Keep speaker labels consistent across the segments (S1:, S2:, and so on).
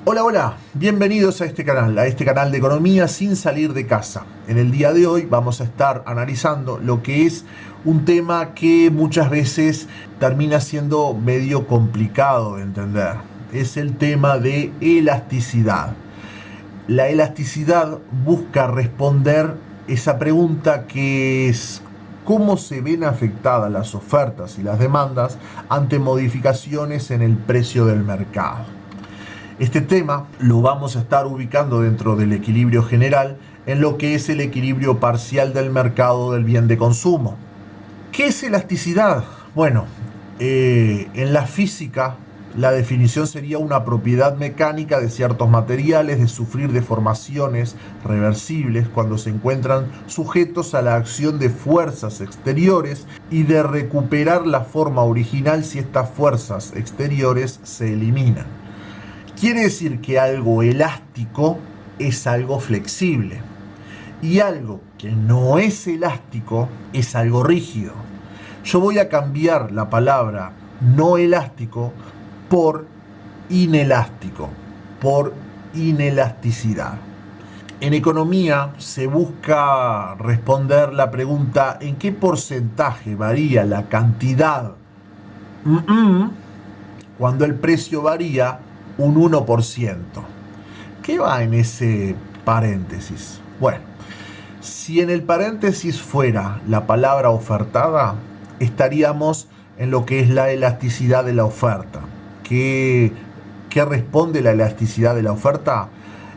S1: Hola, hola, bienvenidos a este canal de economía sin salir de casa. En el día de hoy vamos a estar analizando lo que es un tema que muchas veces termina siendo medio complicado de entender. Es el tema de elasticidad. La elasticidad busca responder esa pregunta que es: ¿cómo se ven afectadas las ofertas y las demandas ante modificaciones en el precio del mercado? Este tema lo vamos a estar ubicando dentro del equilibrio general en lo que es el equilibrio parcial del mercado del bien de consumo. ¿Qué es elasticidad? Bueno, en la física la definición sería una propiedad mecánica de ciertos materiales de sufrir deformaciones reversibles cuando se encuentran sujetos a la acción de fuerzas exteriores y de recuperar la forma original si estas fuerzas exteriores se eliminan. Quiere decir que algo elástico es algo flexible y algo que no es elástico es algo rígido. Yo voy a cambiar la palabra no elástico por inelástico, por inelasticidad. En economía se busca responder la pregunta: ¿en qué porcentaje varía la cantidad cuando el precio varía un 1%? ¿Qué va en ese paréntesis? Bueno, si en el paréntesis fuera la palabra ofertada, estaríamos en lo que es la elasticidad de la oferta. ¿Qué responde la elasticidad de la oferta?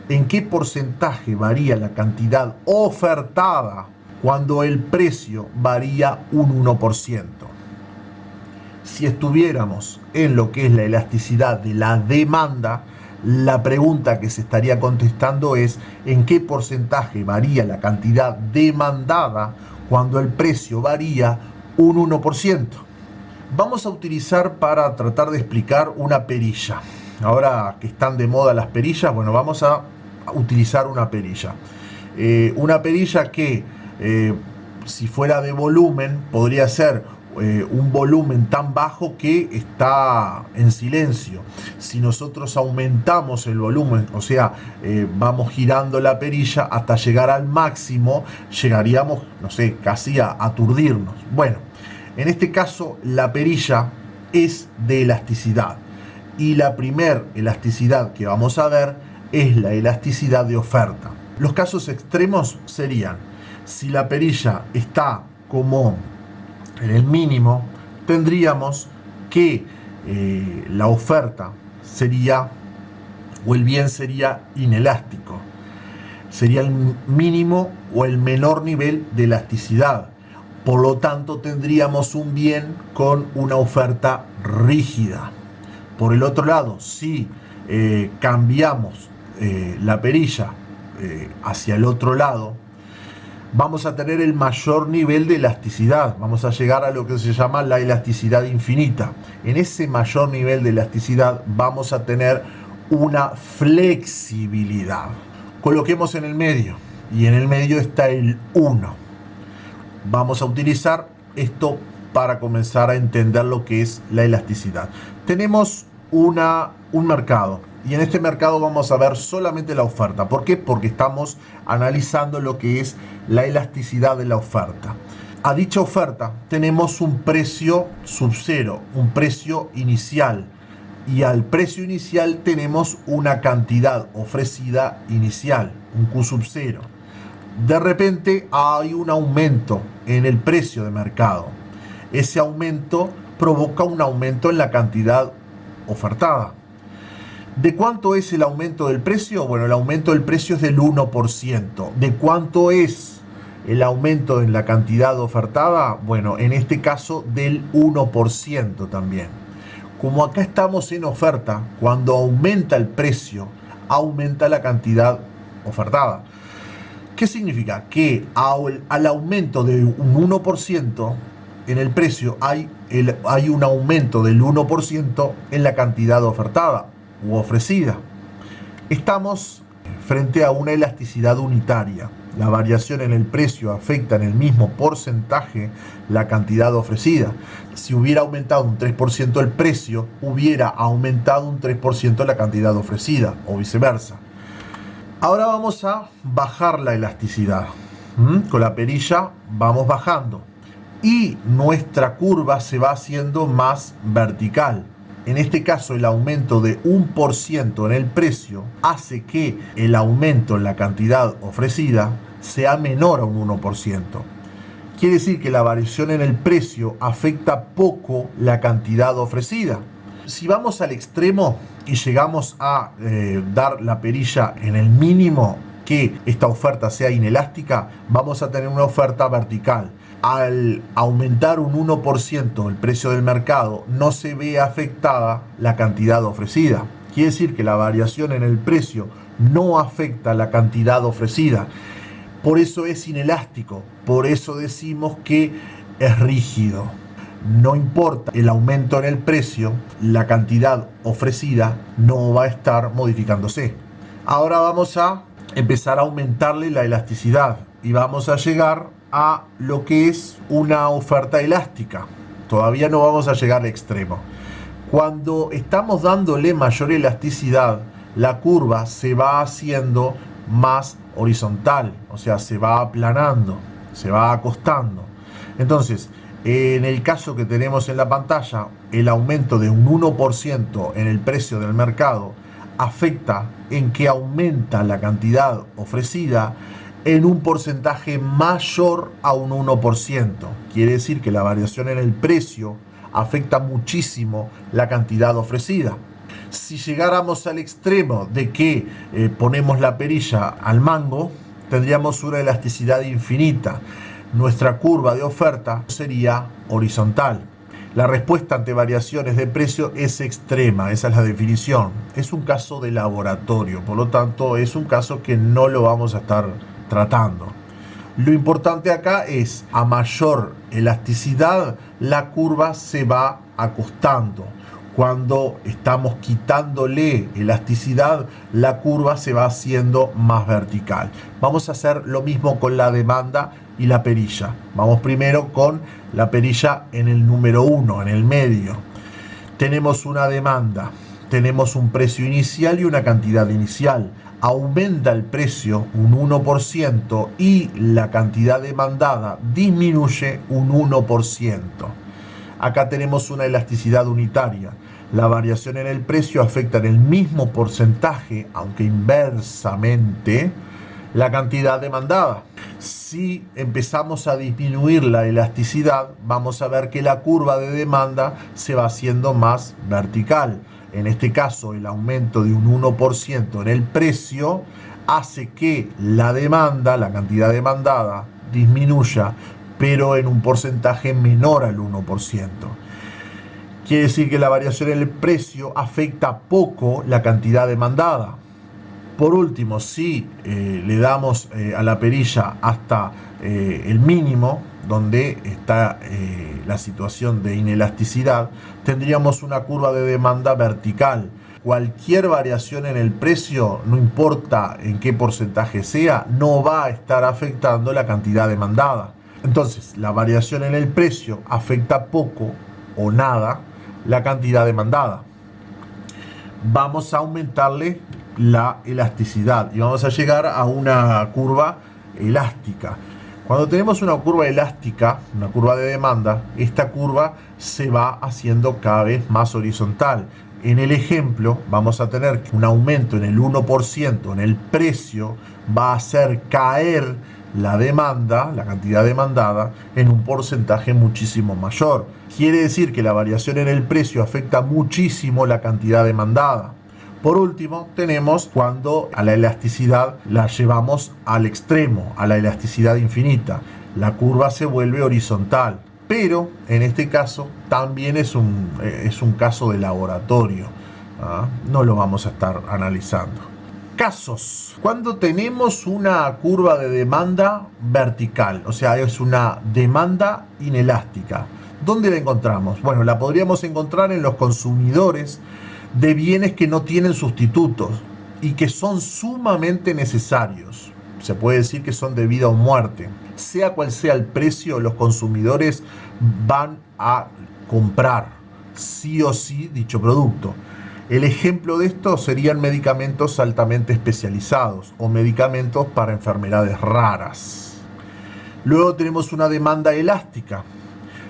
S1: ¿En qué porcentaje varía la cantidad ofertada cuando el precio varía un 1%? Si estuviéramos en lo que es la elasticidad de la demanda, la pregunta que se estaría contestando es: ¿en qué porcentaje varía la cantidad demandada cuando el precio varía un 1%? Vamos a utilizar, para tratar de explicar, una perilla. Ahora que están de moda las perillas, bueno, vamos a utilizar una perilla. Una perilla que, si fuera de volumen, podría ser un volumen tan bajo que está en silencio. Si nosotros aumentamos el volumen, o sea, vamos girando la perilla hasta llegar al máximo, llegaríamos, no sé, casi a aturdirnos. Bueno, en este caso la perilla es de elasticidad, y la primer elasticidad que vamos a ver es la elasticidad de oferta. Los casos extremos serían: si la perilla está como en el mínimo, tendríamos que la oferta sería, o el bien sería inelástico. Sería el mínimo o el menor nivel de elasticidad. Por lo tanto, tendríamos un bien con una oferta rígida. Por el otro lado, si cambiamos la perilla hacia el otro lado, vamos a tener el mayor nivel de elasticidad. Vamos a llegar a lo que se llama la elasticidad infinita. En ese mayor nivel de elasticidad vamos a tener una flexibilidad. Coloquemos en el medio, y en el medio está el 1. Vamos a utilizar esto para comenzar a entender lo que es la elasticidad. Tenemos un mercado, y en este mercado vamos a ver solamente la oferta. ¿Por qué? Porque estamos analizando lo que es la elasticidad de la oferta. A dicha oferta tenemos un precio sub cero, un precio inicial, y al precio inicial tenemos una cantidad ofrecida inicial, un Q sub cero. De repente hay un aumento en el precio de mercado. Ese aumento provoca un aumento en la cantidad ofertada. ¿De cuánto es el aumento del precio? Bueno, el aumento del precio es del 1%. ¿De cuánto es el aumento en la cantidad ofertada? Bueno, en este caso del 1% también. Como acá estamos en oferta, cuando aumenta el precio, aumenta la cantidad ofertada. ¿Qué significa? Que al aumento de un 1% en el precio hay un aumento del 1% en la cantidad ofertada u ofrecida. Estamos frente a una elasticidad unitaria, La variación en el precio afecta en el mismo porcentaje la cantidad ofrecida. Si hubiera aumentado un 3% el precio, hubiera aumentado un 3% la cantidad ofrecida, o viceversa. Ahora vamos a bajar la elasticidad. Con la perilla vamos bajando y nuestra curva se va haciendo más vertical. En este caso, el aumento de 1% en el precio hace que el aumento en la cantidad ofrecida sea menor a un 1%. Quiere decir que la variación en el precio afecta poco la cantidad ofrecida. Si vamos al extremo y llegamos a dar la perilla en el mínimo, que esta oferta sea inelástica, vamos a tener una oferta vertical. Al aumentar un 1% el precio del mercado, no se ve afectada la cantidad ofrecida. Quiere decir que la variación en el precio no afecta la cantidad ofrecida. Por eso es inelástico, por eso decimos que es rígido. No importa el aumento en el precio, la cantidad ofrecida no va a estar modificándose. Ahora vamos a empezar a aumentarle la elasticidad y vamos a llegar a lo que es una oferta elástica. Todavía no vamos a llegar al extremo. Cuando estamos dándole mayor elasticidad, la curva se va haciendo más horizontal, o sea, se va aplanando, se va acostando. Entonces, en el caso que tenemos en la pantalla, el aumento de un 1% en el precio del mercado afecta en que aumenta la cantidad ofrecida en un porcentaje mayor a un 1%. Quiere decir que la variación en el precio afecta muchísimo la cantidad ofrecida. Si llegáramos al extremo de que ponemos la perilla al mango, tendríamos una elasticidad infinita. Nuestra curva de oferta sería horizontal. La respuesta ante variaciones de precio es extrema, esa es la definición. Es un caso de laboratorio, por lo tanto es un caso que no lo vamos a estar tratando. Lo importante acá es, a mayor elasticidad, la curva se va acostando. Cuando estamos quitándole elasticidad, la curva se va haciendo más vertical. Vamos a hacer lo mismo con la demanda y la perilla. Vamos primero con la perilla en el número 1, en el medio. Tenemos una demanda, tenemos un precio inicial y una cantidad inicial. Aumenta el precio un 1% y la cantidad demandada disminuye un 1%. Acá tenemos una elasticidad unitaria. La variación en el precio afecta en el mismo porcentaje, aunque inversamente, la cantidad demandada. Si empezamos a disminuir la elasticidad, vamos a ver que la curva de demanda se va haciendo más vertical. En este caso, el aumento de un 1% en el precio hace que la demanda, la cantidad demandada, disminuya, pero en un porcentaje menor al 1%. Quiere decir que la variación en el precio afecta poco la cantidad demandada. Por último, si le damos a la perilla hasta el mínimo, donde está la situación de inelasticidad, tendríamos una curva de demanda vertical. Cualquier variación en el precio, no importa en qué porcentaje sea, no va a estar afectando la cantidad demandada. Entonces, la variación en el precio afecta poco o nada la cantidad demandada. Vamos a aumentarle la elasticidad y vamos a llegar a una curva elástica. Cuando tenemos una curva elástica, una curva de demanda, esta curva se va haciendo cada vez más horizontal. En el ejemplo vamos a tener que un aumento en el 1% en el precio va a hacer caer la demanda, la cantidad demandada, en un porcentaje muchísimo mayor. Quiere decir que la variación en el precio afecta muchísimo la cantidad demandada. Por último, tenemos cuando a la elasticidad la llevamos al extremo, a la elasticidad infinita. La curva se vuelve horizontal, pero en este caso también es un caso de laboratorio. No lo vamos a estar analizando. Casos. Cuando tenemos una curva de demanda vertical, o sea, es una demanda inelástica. ¿Dónde la encontramos? Bueno, la podríamos encontrar en los consumidores de bienes que no tienen sustitutos y que son sumamente necesarios. se puede decir que son de vida o muerte. Sea cual sea el precio, los consumidores van a comprar sí o sí dicho producto. El ejemplo de esto serían medicamentos altamente especializados o medicamentos para enfermedades raras. Luego tenemos una demanda elástica.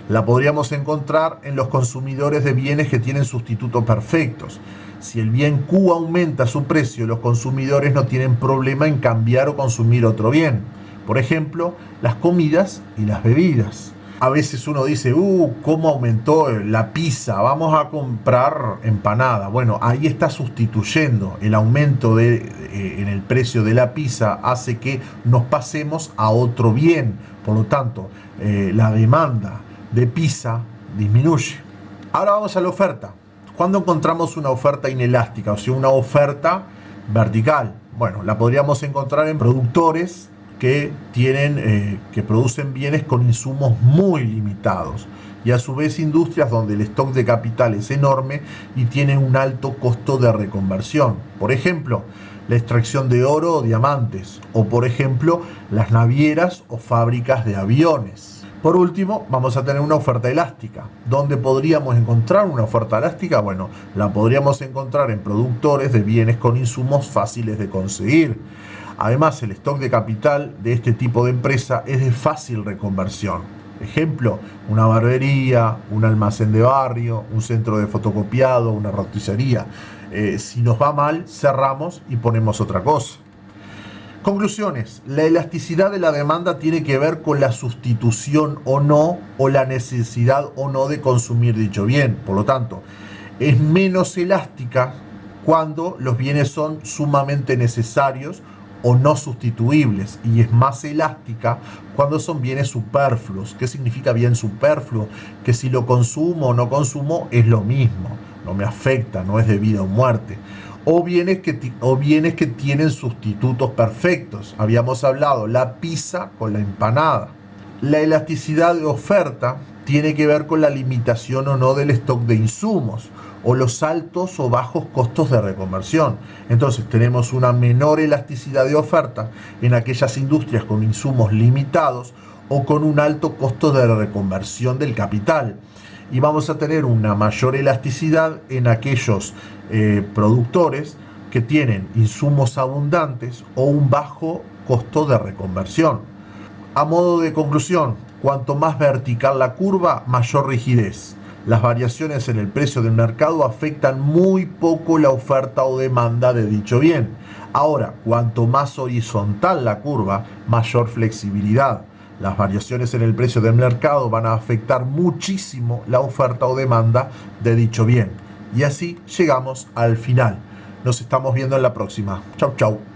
S1: La podríamos encontrar en los consumidores de bienes que tienen sustitutos perfectos. Si el bien Q aumenta su precio, los consumidores no tienen problema en cambiar o consumir otro bien. Por ejemplo, las comidas y las bebidas. A veces uno dice, ¿cómo aumentó la pizza? Vamos a comprar empanada. Bueno, ahí está sustituyendo. El aumento en el precio de la pizza hace que nos pasemos a otro bien. Por lo tanto, la demanda de pizza disminuye. Ahora vamos a la oferta. ¿Cuándo encontramos una oferta inelástica? O sea, una oferta vertical. Bueno, la podríamos encontrar en productores que producen bienes con insumos muy limitados, y a su vez industrias donde el stock de capital es enorme y tienen un alto costo de reconversión. Por ejemplo, la extracción de oro o diamantes, o por ejemplo, las navieras o fábricas de aviones. Por último, vamos a tener una oferta elástica. ¿Dónde podríamos encontrar una oferta elástica? Bueno, la podríamos encontrar en productores de bienes con insumos fáciles de conseguir. Además, el stock de capital de este tipo de empresa es de fácil reconversión. Ejemplo, una barbería, un almacén de barrio, un centro de fotocopiado, una roticería. Si nos va mal, cerramos y ponemos otra cosa. Conclusiones. La elasticidad de la demanda tiene que ver con la sustitución o no, o la necesidad o no de consumir dicho bien. Por lo tanto, es menos elástica cuando los bienes son sumamente necesarios o no sustituibles, y es más elástica cuando son bienes superfluos. ¿Qué significa bien superfluo? Que si lo consumo o no consumo es lo mismo, no me afecta, no es de vida o muerte. O bienes que tienen sustitutos perfectos. Habíamos hablado la pizza con la empanada. La elasticidad de oferta tiene que ver con la limitación o no del stock de insumos, o los altos o bajos costos de reconversión. Entonces tenemos una menor elasticidad de oferta en aquellas industrias con insumos limitados o con un alto costo de reconversión del capital. Y vamos a tener una mayor elasticidad en aquellos productores que tienen insumos abundantes o un bajo costo de reconversión. A modo de conclusión, cuanto más vertical la curva, mayor rigidez. Las variaciones en el precio del mercado afectan muy poco la oferta o demanda de dicho bien. Ahora, cuanto más horizontal la curva, mayor flexibilidad. Las variaciones en el precio del mercado van a afectar muchísimo la oferta o demanda de dicho bien. Y así llegamos al final. Nos estamos viendo en la próxima. Chau, chau.